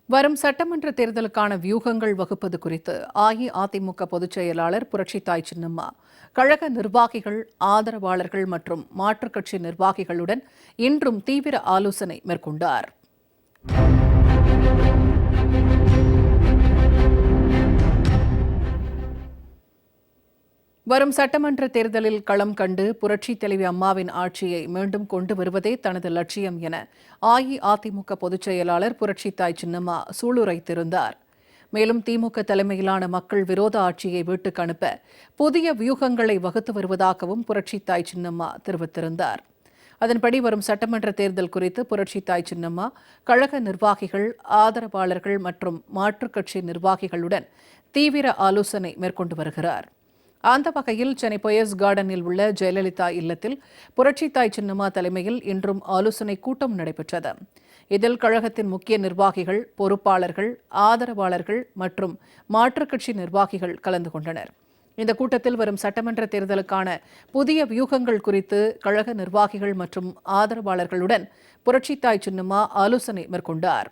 வரும் சட்டமன்ற தேர்தலுக்கான வியூகங்கள் வகுப்பது குறித்து அஇஅதிமுக பொதுச் செயலாளர் புரட்சித்தாய் சின்னம்மா கழக நிர்வாகிகள், ஆதரவாளர்கள் மற்றும் மாற்றுக் கட்சி நிர்வாகிகளுடன் இன்றும் தீவிர ஆலோசனை மேற்கொண்டார். வரும் சட்டமன்ற தேர்தலில் களம் கண்டு புரட்சித் தலைவி அம்மாவின் ஆட்சியை மீண்டும் கொண்டு வருவதே தனது லட்சியம் என அஇஅதிமுக பொதுச் செயலாளர் புரட்சித்தாய் சின்னம்மா சூளுரைத்திருந்தார். மேலும் திமுக தலைமையிலான மக்கள் விரோத ஆட்சியை வீட்டுக்கு அனுப்ப புதிய வியூகங்களை வகுத்து வருவதாகவும் புரட்சித்தாய் சின்னம்மா தெரிவித்திருந்தார். அதன்படி வரும் சட்டமன்ற தேர்தல் குறித்து புரட்சித்தாய் சின்னம்மா கழக நிர்வாகிகள், ஆதரவாளர்கள் மற்றும் மாற்றுக் கட்சி நிர்வாகிகளுடன் தீவிர ஆலோசனை மேற்கொண்டு வருகிறார். அந்த வகையில் சென்னை பொயஸ் கார்டனில் உள்ள ஜெயலலிதா இல்லத்தில் புரட்சித்தாய் சின்னம்மா தலைமையில் இன்றும் ஆலோசனை கூட்டம் நடைபெற்றது. இதில் கழகத்தின் முக்கிய நிர்வாகிகள், பொறுப்பாளர்கள், ஆதரவாளர்கள் மற்றும் மாற்றுக் கட்சி நிர்வாகிகள் கலந்து கொண்டனர். இந்த கூட்டத்தில் வரும் சட்டமன்ற தேர்தலுக்கான புதிய வியூகங்கள் குறித்து கழக நிர்வாகிகள் மற்றும் ஆதரவாளர்களுடன் புரட்சித்தாய் சின்னம்மா ஆலோசனை மேற்கொண்டார்.